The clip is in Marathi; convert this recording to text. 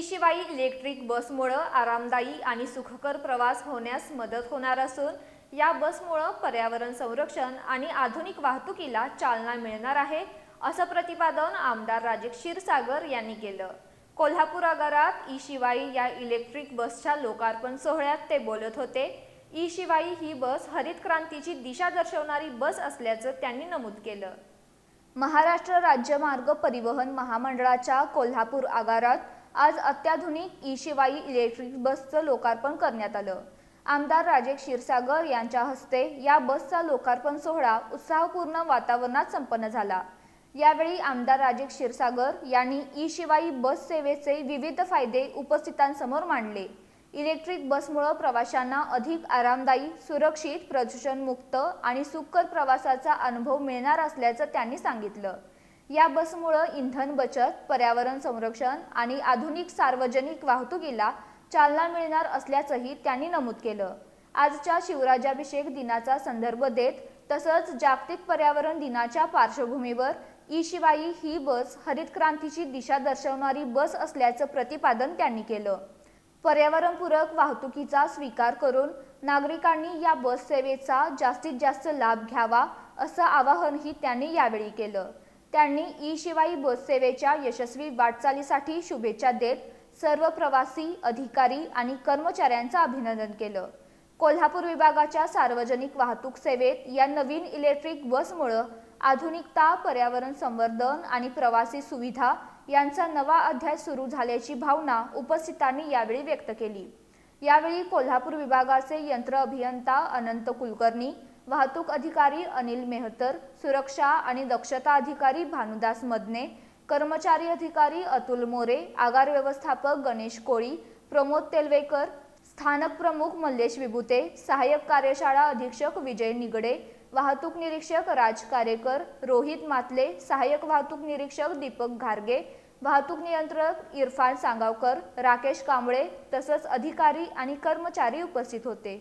शिवाई इलेक्ट्रिक बसमुळे आरामदायी आणि सुखकर प्रवास होण्यास मदत होणार असून या बसमुळे पर्यावरण संरक्षण आणि आधुनिक वाहतुकीला चालना मिळणार आहे, असं प्रतिपादन आमदार राजेश क्षीरसागर यांनी केलं। कोल्हापूर आगारात शिवाई या इलेक्ट्रिक बसच्या लोकार्पण सोहळ्यात ते बोलत होते। शिवाई ही बस हरित क्रांतीची दिशा दर्शवणारी बस असल्याचं त्यांनी नमूद केलं। महाराष्ट्र राज्य मार्ग परिवहन महामंडळाच्या कोल्हापूर आगारात आज अत्याधुनिक शिवाई इलेक्ट्रिक बसचं लोकार्पण करण्यात आलं। आमदार राजेश क्षीरसागर यांच्या हस्ते या बसचा लोकार्पण सोहळा उत्साहपूर्ण वातावरणात संपन्न झाला। यावेळी आमदार राजेश क्षीरसागर यांनी शिवाई बस सेवेचे विविध फायदे उपस्थितांसमोर मांडले। इलेक्ट्रिक बसमुळे प्रवाशांना अधिक आरामदायी, सुरक्षित, प्रदूषणमुक्त आणि सुखकर प्रवासाचा अनुभव मिळणार असल्याचं त्यांनी सांगितलं। या बसमुळे इंधन बचत, पर्यावरण संरक्षण आणि आधुनिक सार्वजनिक वाहतुकीला चालना मिळणार असल्याचंही त्यांनी नमूद केलं। आजच्या शिवराज्याभिषेक दिनाचा संदर्भ देत तसंच जागतिक पर्यावरण दिनाच्या पार्श्वभूमीवर शिवाई ही बस हरित क्रांतीची दिशा दर्शवणारी बस असल्याचं प्रतिपादन त्यांनी केलं। पर्यावरणपूरक वाहतुकीचा स्वीकार करून नागरिकांनी या बस सेवेचा जास्तीत जास्त लाभ घ्यावा असं आवाहनही त्यांनी यावेळी केलं। त्यांनी शिवाई बस सेवेच्या यशस्वी वाटचालीसाठी शुभेच्छा देत सर्व प्रवासी, अधिकारी आणि कर्मचाऱ्यांचं अभिनंदन केलं। कोल्हापूर विभागाच्या सार्वजनिक वाहतूक सेवेत या नवीन इलेक्ट्रिक बसमुळे आधुनिकता, पर्यावरण संवर्धन आणि प्रवासी सुविधा यांचा नवा अध्याय सुरू झाल्याची भावना उपस्थितांनी यावेळी व्यक्त केली। यावेळी कोल्हापूर विभागाचे यंत्र अभियंता अनंत कुलकर्णी, वाहतूक अधिकारी अनिल मेहतर, सुरक्षा आणि दक्षता अधिकारी भानुदास मदने, कर्मचारी अधिकारी अतुल मोरे, आगार व्यवस्थापक गणेश कोळी, प्रमोद तेलवेकर, स्थानक प्रमुख मल्लेश विभुते, सहाय्यक कार्यशाळा अधीक्षक विजय निगडे, वाहतूक निरीक्षक राज कारेकर, रोहित मातले, सहाय्यक वाहतूक निरीक्षक दीपक घारगे, वाहतूक नियंत्रक इरफान सांगावकर, राकेश कांबळे तसंच अधिकारी आणि कर्मचारी उपस्थित होते।